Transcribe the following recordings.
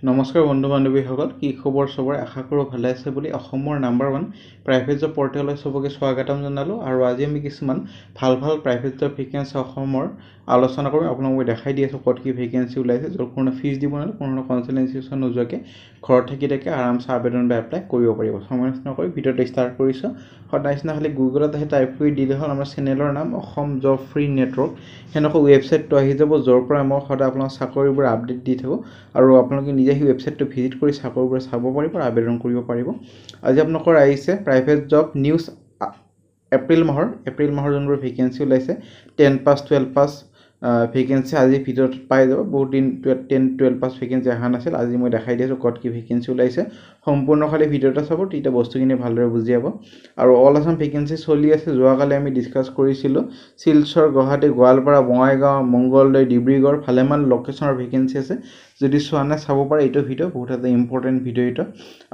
নমস্কাৰ বন্ধু বান্ধৱীসকল কি খবৰ সবৰে আশা কৰোঁ ভালে আছে বুলি অসমৰ নাম্বাৰ 1 প্ৰাইভেট জব পৰ্টেললৈ সবকে স্বাগতম জনালো আৰু আজি আমি কিছুমান ভাল প্ৰাইভেট জব ভেকেন্সি অসমৰ আলোচনা কৰিম আপোনাক মই দেখাই দি আছো কত কি ভেকেন্সি ওলাইছে যৰ কোনো ফিজ দিব নালাগে কোনো কনসালটেন্সি নোযোৱাকে ঘৰত থাকি আৰামছে আবেদন বা এপ্লাই কৰিব পাৰিব সময় নষ্ট নকৰি ভিডিঅটো ষ্টাৰ্ট কৰিছো সদায়না খালি গুগলত আহি টাইপ কৰি দিলে হ'ল আমাৰ চেনেলৰ নাম অসম জব ফ্ৰী নেটৱৰ্ক হেনক ৱেবসাইটটো আহি যাব যৰ পৰা মই সদায় আপোনাক চাকৰিবোৰ আপডেট দি থাকো আৰু আপোনালোকে নিজে এই ৱেবসাইটটো ভিজিট কৰি চাকৰিবোৰ চাব পাৰিব আৰু আবেদন কৰিব পাৰিব আজি আপোনালোকৰ আহিছে প্ৰাইভেট জব নিউজ এপ্ৰিল মাহৰ যোনবোৰ ভেকেন্সি ওলাইছে 10 পাস 12 পাস ভেকেন্সি আজি ভিডিঅ'ত পাই যাব বহুত দিন 10 12 পাস ভেকেন্সি আহা নাছিল আজি মই দেখাই দিছো কত কি ভেকেন্সি ওলাইছে সম্পূৰ্ণ খালি ভিডিঅ'টা চাব তেতিয়া বস্তুখিনি ভালদৰে বুজি পাব আৰু অল আসাম ভেকেন্সি চলি আছে যোৱাকালি আমি ডিসকাস কৰিছিলো শিলচৰ গুৱাহাটী গোৱালপাৰা বঙাইগাঁও মংগলদৈ ডিব্ৰুগড় ভালেমান লোকেশনৰ ভেকেন্সি আছে যদি চোৱা নাই চাব পাৰে এইটো ভিডিঅ বহুত এটা ইম্পৰ্টেন্ট ভিডিঅ এটা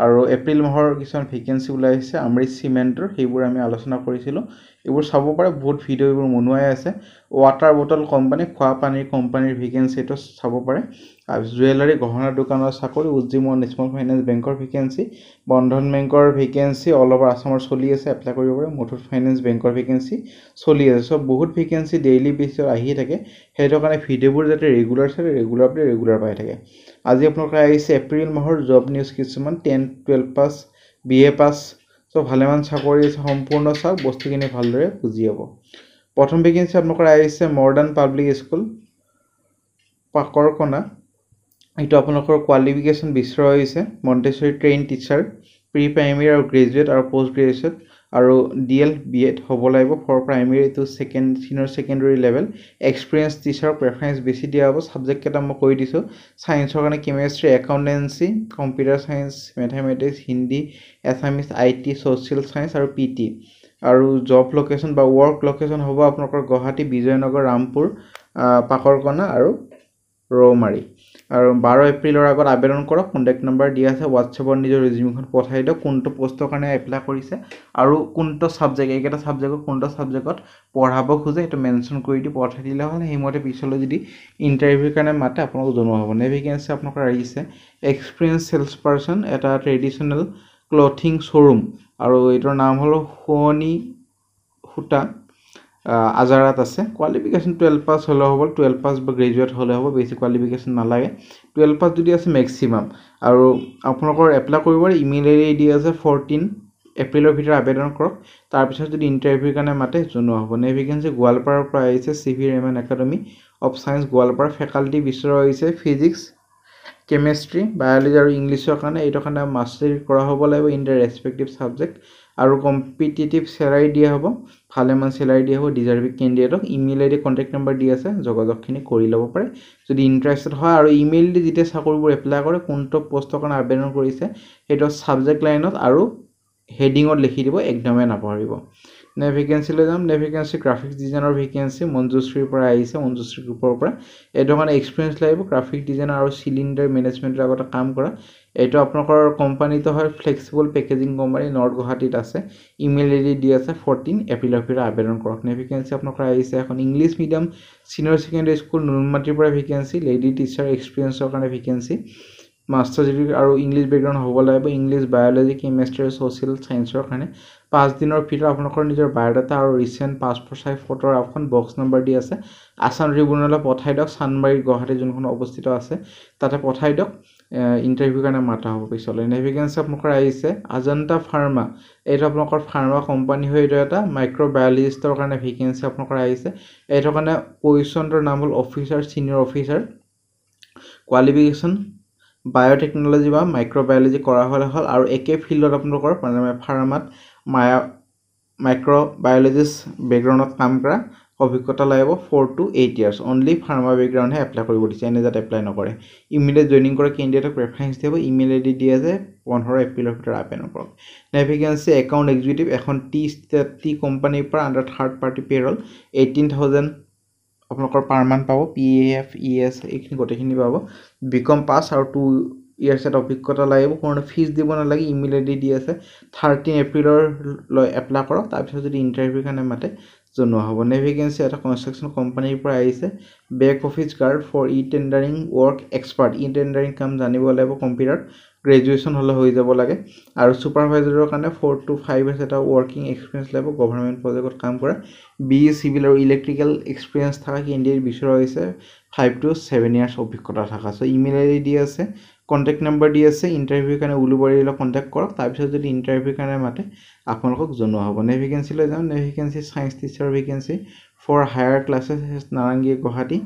আৰু এপ্ৰিল মাহৰ কিছুমান ভেকেন্সি ওলাইছে আমৰিছ সিমেন্টৰ সেইবোৰ আমি আলোচনা কৰিছিলো এইবোৰ চাব পাৰে বহুত ভিডিঅ এইবোৰ মনুৱাই আছে ওয়াটাৰ বটল কোম্পানী খোৱা পানীৰ কোম্পানীৰ ভেকেন্সি এটা চাব পাৰে আৰু জুৱেলাৰী গহনাৰ দোকানৰ চাকৰি উজ্জীৱন স্মল ফাইনান্স বেংকৰ ভেকেন্সি বন্ধন বেংকৰ ভেকেন্সি অল ওভাৰ আসামৰ চলি আছে এপ্লাই কৰিব পাৰে মুথুত ফাইনান্স বেংকৰ ভেকেন্সি চলি আছে সব বহুত ভেকেন্সি ডেইলি বেচিছত আহি থাকে হেটো কাৰণে ভিডিঅবোৰ যাতে ৰেগুলাৰ পাই থাকে আজি আপোনালোকে আহিছে এপ্ৰিল মাহৰ জব নিউজ কিছুমান 10 12 পাস বিএ পাস সো ভালেমান চাকৰি আছে সম্পূৰ্ণ চাওক বস্তুখিনি ভালদৰে বুজি পাব প্ৰথম ভেকেন্সি আপোনালোকৰ আহিছে মডাৰ্ণ পাব্লিক স্কুল পাকৰকনা এইটো আপোনালোকৰ কোৱালিফিকেশন বিচৰা হৈছে montessori train teacher pre primary আৰু গ্ৰেজুৱেট আৰু পোষ্ট গ্ৰেজুৱেট আৰু ডিএল বিএড হ'ব লাগিব for primary to senior secondary level experience teacher preference বেছি দিয়া হ'ব সাবজেক্ট কেটা মই কৈ দিছো সায়েন্সৰ কাৰণে chemistry accountancy computer science mathematics Hindi Assamese IT social science আৰু পিটি আৰু জব লোকেশন বা ওয়াৰ্ক লোকেশন হ'ব আপোনালোকৰ গুৱাহাটী বিজয়নগৰ ৰামপুৰ পাকৰকনা আৰু ৰৌমাৰী আৰু 12 এপ্ৰিলৰ আগত আবেদন কৰক কন্টাক্ট নম্বৰ দিয়া আছে WhatsAppৰ নিজৰ ৰিজিউমখন পঠাই দিয়ক কোনটো পোষ্টৰ কাৰণে এপ্লাই কৰিছে আৰু কোনটো সাবজেক্ট এইকেটা সাবজেক্টত কোনটো সাবজেক্টত পঢ়াব খুজে এটো মেনশন কৰি দি পঠাই দিলে হ'ল হেমতে পিছলৈ যদি ইন্টাৰভিউৰ কাৰণে মাতে আপোনাক জনোৱা হ'ব নেভিগেন্সি আপোনাক আহিছে এক্সপেৰিয়েন্স সেলস পাৰসন এটা ট্ৰেডিশনাল ক্লথিং শোৰুম আৰু এটোৰ নাম হলো হোনি হুটা আজাৰাত আছে কোৱালিফিকেশন 12 পাস হলে হ'ব 12 পাস বা গ্ৰেজুৱেট হলে হ'ব বেছি কোৱালিফিকেশন নালাগে 12 পাস যদি আছে ম্যাক্সিমাম আৰু আপোনালোকৰ এপ্লাই কৰিবৰ ইমেইল আইডি আছে 14 এপ্ৰিলৰ ভিতৰত আবেদন কৰক তাৰ পিছত যদি ইন্টাৰভিউৰ কাৰণে মাতে জনোৱা হ'ব নেভিগেন্সি গোৱালপাৰাৰ পৰা আহিছে CV Raman academy of science Goalpara faculty বিচৰা হৈছে ফিজিক্স কেমিষ্ট্ৰি বায়োলজি আৰু ইংলিছৰ কাৰণে এইটো কাৰণে মাষ্টাৰি কৰা হ'ব লাগিব ইন দ্য ৰেসপেক্টিভ সাবজেক্ট আৰু কম্পিটিটিভ সেলাৰি দিয়া হ'ব ভালেমান সেলাৰি দিয়া হ'ব ডিজাৰ্ভিং ক্যান্ডিডেটক ইমেইল আইডি কন্টাক্ট নম্বৰ দি আছে যোগাযোগখিনি কৰি ল'ব পাৰে যদি ইন্টাৰেস্টেড হয় আৰু ইমেইল দি যেতিয়া চাকৰিবোৰ এপ্লাই কৰে কোনটো পোষ্টৰ কাৰণে আবেদন কৰিছে হেটো সাবজেক্ট লাইনত আৰু হেডিংত লিখি দিব একদমে নাপাহৰিব নে ভেকেন্সি লৈ যাম নেভিগেন্সি গ্ৰাফিক্স ডিজাইনৰ ভেকেন্সি মঞ্জুশ্ৰীৰ পৰা আহিছে মঞ্জুশ্ৰী গ্ৰুপৰ পৰা এটো মানে এক্সপেৰিয়েন্স লাগিব গ্ৰাফিক ডিজাইনাৰ আৰু সিলিন্ডাৰ মেনেজমেন্টৰ আগতে কাম কৰা এটো আপোনালোকৰ কোম্পানীটো হয় ফ্লেক্সিবল পেকেজিং কোম্পানী নৰ্থ গুৱাহাটীত আছে ইমেইল আইডি দি আছে 14 এপ্ৰিলৰ ভিতৰত আবেদন কৰক নেভিগেন্সি আপোনালোকৰ আহিছে এখন English medium senior secondary school নুনমাটিৰ পৰা ভেকেন্সি লেডি টিচাৰ এক্সপেৰিয়েন্সৰ কাৰণে ভেকেন্সি মাস্টাৰ ডিগ্ৰী আৰু ইংলিছ বেকগ্ৰাউণ্ড হ'ব লাগিব ইংলিছ বায়োলজি কেমিষ্ট্ৰি আৰু সোশ্যাল সায়েন্সৰ কাৰণে 5 দিনৰ ভিতৰত আপোনালোকৰ নিজৰ বায়োডাটা আৰু ৰিসেন্ট পাসপোৰ্ট সাইজ ফটোৰ এখন বক্স নম্বৰ দি আছে আসাম ট্ৰিবিউনাললৈ পঠাই দিয়ক সানমাৰী গুৱাহাটী যোনখন অৱস্থিত আছে তাতে পঠাই দিয়ক ইন্টাৰভিউৰ কাৰণে মাতা হ'ব পিছলৈ নেভিগেন্সি আপোনালোকৰ আহিছে আজন্তা ফাৰ্মা এইটো আপোনালোকৰ ফাৰ্মা কোম্পানী হৈ এইটো এটা মাইক্ৰোবায়োলজিষ্টৰ কাৰণে ভেকেন্সি আপোনালোকৰ আহিছে এইটো কাৰণে পজিচনৰ নাম হ'ল officer senior officer qualification biotechnology বা মাইক্ৰোবায়োলজি কৰা হলে হল আৰু একে ফিল্ডত আপোনালোকৰ ফাৰ্মাত মাইক্ৰোবায়োলজিষ্ট বেকগ্ৰাউণ্ডত কাম কৰা অভিজ্ঞতা লাগিব 4 to 8 ইয়াৰ্স অনলি ফাৰ্মা বেকগ্ৰাউণ্ডহে এপ্লাই কৰিব দিছে এনে যাতে এপ্লাই নকৰে ইমিডিয়েট জয়নিং কৰা ক্যান্ডিডেটক প্ৰেফাৰেন্স দিব ইমেইল আইডি দি আছে 15 এপ্ৰিলৰ ভিতৰত আবেদন কৰক নেভিগেন্সি একাউণ্ট এক্সিকিউটিভ এখন টি কোম্পানীৰ পৰা আন্ডাৰ থাৰ্ড পাৰ্টি পেৰল 18000 আপোনালোকৰ পাৰ মান্থ পাব পিএফ ইএস এইখিনি গোটেইখিনি পাব বিকম পাস আৰু 2 ইয়াৰ্স এটা অভিজ্ঞতা লাগিব কোনো ফিজ দিব নালাগে ইমেইল আইডি দি আছে 13 এপ্ৰিলৰ লৈ এপ্লাই কৰক তাৰ পিছত যদি ইন্টাৰভিউৰ কাৰণে মাতে জনোৱা হ'ব নে ভেকেন্সি এটা কনষ্ট্ৰাকচন কোম্পানীৰ পৰা আহিছে back office guard for e tendering work expert e tendering কাম জানিব লাগিব কম্পিউটাৰ গ্ৰেজুৱেশ্যন হ'লে হৈ যাব লাগে আৰু ছুপাৰভাইজাৰৰ কাৰণে 4 to 5 ইয়াৰ্ছ এটা ৱৰ্কিং এক্সপিৰিয়েঞ্চ লাগিব গভৰ্ণমেণ্ট প্ৰজেক্টত কাম কৰা BE চিভিল আৰু ইলেক্ট্ৰিকেল এক্সপিৰিয়েঞ্চ থকা কেণ্ডিডেট বিচৰা হৈছে 5 to 7 ইয়াৰ্ছ অভিজ্ঞতা থকা চ' ইমেইল আইডি দি আছে কণ্টেক্ট নম্বৰ দি আছে ইণ্টাৰভিউৰ কাৰণে উলুবাৰীলৈ কণ্টেক্ট কৰক তাৰপিছত যদি ইণ্টাৰভিউৰ কাৰণে মাতে আপোনালোকক জনোৱা হ'ব নে ভেকেন্সিলৈ যাওঁ নে vacancy science teacher vacancy for higher classes Narengi Guwahati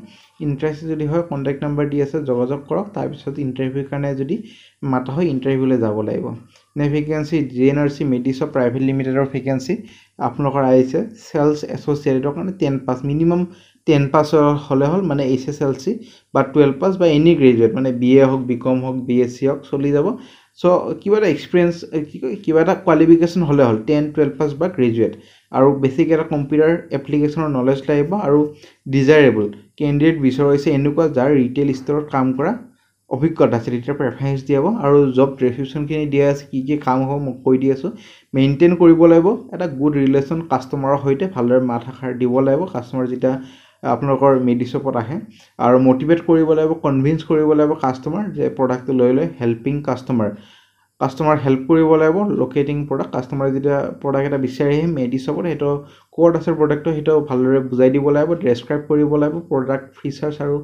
interest যদি হয় কণ্টেক্ট নম্বৰ দি আছে যোগাযোগ কৰক তাৰপিছত ইণ্টাৰভিউৰ কাৰণে যদি মাতা হয় ইণ্টাৰভিউলৈ যাব লাগিব নে ভেকেন্সি GNRC মেডিছ প্ৰাইভেট লিমিটেডৰ ভেকেন্সি আপোনালোকৰ আহিছে চেলছ এছ'চিয়েটৰ কাৰণে 10 পাছ মিনিমাম 10 পাছ হ'লে হ'ল মানে HSLC বা 12 পাছ বা এনি গ্ৰেজুৱেট মানে BA হওক BCom হওক BSc হওক চলি যাব চ' কিবা এটা এক্সপিৰিয়েঞ্চ কিবা এটা কোৱালিফিকেশ্যন হ'লে হ'ল 10 12 পাছ বা গ্ৰেজুৱেট আৰু বেছিক এটা কম্পিউটাৰ এপ্লিকেশ্যনৰ নলেজ লাগিব আৰু ডিজাইৰেবল কেণ্ডিডেট বিচৰা হৈছে এনেকুৱা যাৰ ৰিটেইল ষ্টৰত কাম কৰা অভিজ্ঞতা আছে তেতিয়া প্ৰেফাৰেঞ্চ দিয়াব আৰু জব ডেছক্ৰিপশ্যনখিনি দিয়া আছে কি কাম হ'ব মোক কৈ দি আছোঁ মেইনটেইন কৰিব লাগিব এটা গুড ৰিলেশ্যন কাষ্টমাৰৰ সৈতে ভালদৰে মাত এষাৰ দিব লাগিব কাষ্টমাৰ যেতিয়া আপোনালোকৰ মেডিশ্বপত আহে আৰু মটিভেট কৰিব লাগিব কনভিন্স কৰিব লাগিব কাষ্টমাৰ যে প্ৰডাক্টটো লৈ হেল্পিং কাষ্টমাৰ হেল্প কৰিব লাগিব লোকেটিং প্ৰডাক্ট কাষ্টমাৰে যেতিয়া প্ৰডাক্ট এটা বিচাৰি আহে মেডিশ্বপত সেইটো ক'ত আছে প্ৰডাক্টটো সেইটো ভালদৰে বুজাই দিব লাগিব ডেছক্ৰাইব কৰিব লাগিব প্ৰডাক্ট ফিচাৰ্ছ আৰু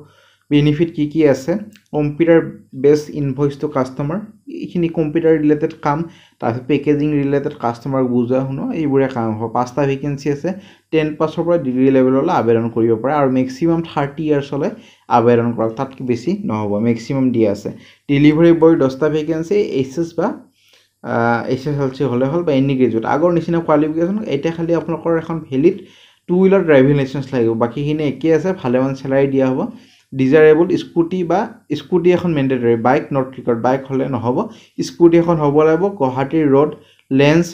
বেনিফিট কি আছে কম্পিউটাৰ বেছ ইনভইচ টু কাষ্টমাৰ এইখিনি কম্পিউটাৰ ৰিলেটেড কাম তাৰপিছত পেকেজিং ৰিলেটেড কাষ্টমাৰক বুজোৱা শুনো এইবোৰে কাম হ'ব 5টা ভেকেন্সি আছে 10 পাছৰ পৰা ডিগ্ৰী লেভেললৈ আবেদন কৰিব পাৰে আৰু মেক্সিমাম 30 ইয়াৰ্ছলৈ আবেদন কৰক তাতকৈ বেছি নহ'ব মেক্সিমাম দিয়া আছে ডেলিভাৰী বয় 10টা ভেকেন্সি HS বা HSLC হ'লে হ'ল বা এনি গ্ৰেজুৱেট আগৰ নিচিনা কোৱালিফিকেশ্যন এতিয়া খালি আপোনালোকৰ এখন ভেলিড 2 হুইলাৰ ড্ৰাইভিং লাইচেঞ্চ লাগিব বাকীখিনি একেই আছে ভালেমান চেলাৰী দিয়া হ'ব ডিজাইৰেবল স্কুটি এখন mandatory bike not record bike হ'লে নহ'ব স্কুটি এখন হ'ব লাগিব গুৱাহাটীৰ ৰোড লেন্স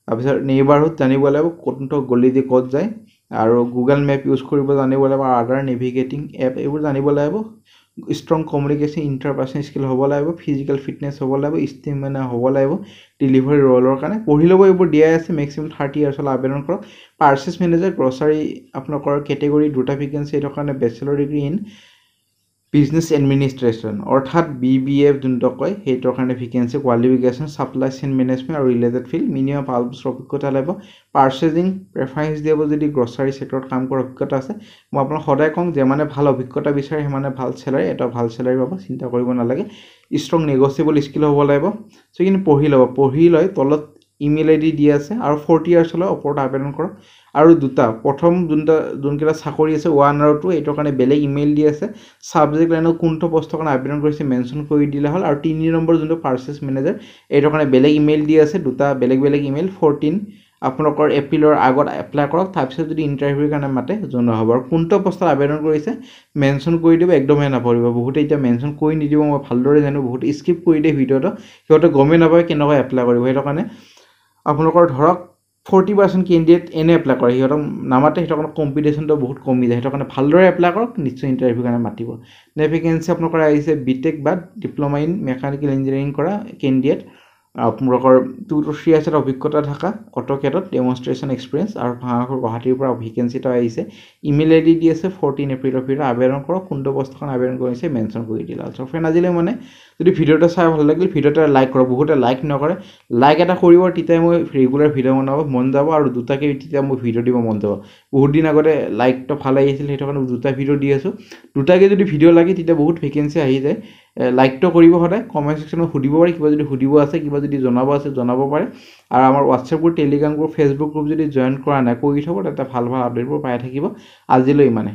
তাৰপিছত নেইবাৰহুড জানিব লাগিব কোনটো গলি দি ক'ত যায় আৰু গুগল মেপ ইউজ কৰিব জানিব লাগিব আৰু আদাৰ নেভিগেটিং এপ এইবোৰ জানিব লাগিব ষ্ট্ৰং কমিউনিকেশ্যন ইণ্টাৰপাৰ্চনেল স্কিল হ'ব লাগিব ফিজিকেল ফিটনেছ হ'ব লাগিব ষ্টেমিনা হ'ব লাগিব ডেলিভাৰী ৰ'লৰ কাৰণে পঢ়ি ল'ব এইবোৰ দিয়াই আছে মেক্সিমাম 30 ইয়াৰ্ছলৈ আবেদন কৰক পাৰ্চেছ মেনেজাৰ গ্ৰচাৰী আপোনালোকৰ কেটেগৰী 2টা ভেকেন্সি এইটো কাৰণে bachelor degree in business administration অৰ্থাৎ BBA যোনটো কয় সেইটোৰ কাৰণে vacancy qualification supply chain management আৰু ৰিলেটেড ফিল্ড মিনিমাম 5 বছৰ অভিজ্ঞতা লাগিব পাৰ্চেজিং প্ৰেফাৰেঞ্চ দিব যদি গ্ৰচাৰী ছেক্টৰত কাম কৰাৰ অভিজ্ঞতা আছে মই আপোনাক সদায় কওঁ যে মানে ভাল অভিজ্ঞতা বিচাৰে সিমানে ভাল চেলাৰী এটা ভাল চেলাৰী পাব চিন্তা কৰিব নালাগে ষ্ট্ৰং নেগচিয়েবল স্কিল হ'ব লাগিব চ' কিন্তু পঢ়ি লৈ তলত ইমেইল আইডি দিয়া আছে আৰু 40 ইয়াৰ্ছলৈ ওপৰত আবেদন কৰক আৰু দুটা প্ৰথম যোনকেইটা চাকৰি আছে 1 আৰু 2 এইটোৰ কাৰণে বেলেগ ইমেইল দি আছে ছাবজেক্ট লাইনত কোনটো পষ্টৰ কাৰণে আবেদন কৰিছে মেনশ্যন কৰি দিলে হ'ল আৰু 3 নম্বৰ যোনটো পাৰ্চেছ মেনেজাৰ এইটোৰ কাৰণে বেলেগ ইমেইল দি আছে দুটা বেলেগ ইমেইল 14 আপোনালোকৰ এপ্ৰিলৰ আগত এপ্লাই কৰক তাৰপিছত যদি ইণ্টাৰভিউৰ কাৰণে মাতে জনোৱা হ'ব আৰু কোনটো পষ্টত আবেদন কৰিছে মেনশ্যন কৰি দিব একদমেই নাপাহৰিব বহুতে এতিয়া মেনশ্যন কৰি নিদিব মই ভালদৰে জানো বহুত স্কিপ কৰি দিয়ে ভিডিঅ'টো সিহঁতে গমেই নাপায় কেনেকৈ এপ্লাই কৰিব সেইটো কাৰণে আপোনালোকৰ ধৰক 40% কেণ্ডিডেট এনে এপ্লাই কৰে সিহঁতক নামাতে সিহঁতৰ কম্পিটিশ্যনটো বহুত কমি যায় সেইটো কাৰণে ভালদৰে এপ্লাই কৰক নিশ্চয় ইণ্টাৰভিউৰ কাৰণে মাতিব নে ভেকেন্সি আপোনালোকৰ আহিছে BTech বা ডিপ্ল'মা ইন মেকানিকেল ইঞ্জিনিয়াৰিং কৰা কেণ্ডিডেট আপোনালোকৰ 2 to 3 ইয়াৰ্ছ অভিজ্ঞতা থকা অট'কেডত ডেমনষ্ট্ৰেশ্যন এক্সপিৰিয়েঞ্চ আৰু গুৱাহাটীৰ পৰা ভেকেন্সিটো আহিছে ইমেইল আইডি দি আছে 14 এপ্ৰিলৰ ভিতৰত আবেদন কৰক কোনটো পষ্টখন আবেদন কৰিছে মেনশ্যন কৰি দিলা চ' ফ্ৰেণ্ড আজিলৈ মানে যদি ভিডিঅ'টো চাই ভাল লাগিল ভিডিঅ'টো লাইক কৰক বহুতে লাইক নকৰে লাইক এটা কৰিব তেতিয়া মই ৰেগুলাৰ ভিডিঅ' বনাব মন যাব আৰু দুটাকৈ তেতিয়া মই ভিডিঅ' দিব মন যাব বহুত দিন আগতে লাইকটো ভাল আহিছিল সেইটো কাৰণে দুটা ভিডিঅ' দি আছোঁ দুটাকৈ যদি ভিডিঅ' লাগে তেতিয়া বহুত ভেকেন্সি আহি যায় লাইকটো কৰিব সদায় কমেণ্ট ছেকশ্যনত সুধিব পাৰে কিবা যদি সুধিব আছে কিবা যদি জনাব আছে জনাব পাৰে আৰু আমাৰ WhatsApp group Telegram group Facebook group যদি জইন কৰা নাই কৰি থ'ব তাতে ভাল আপডেটবোৰ পাই থাকিব আজিলৈ ইমানে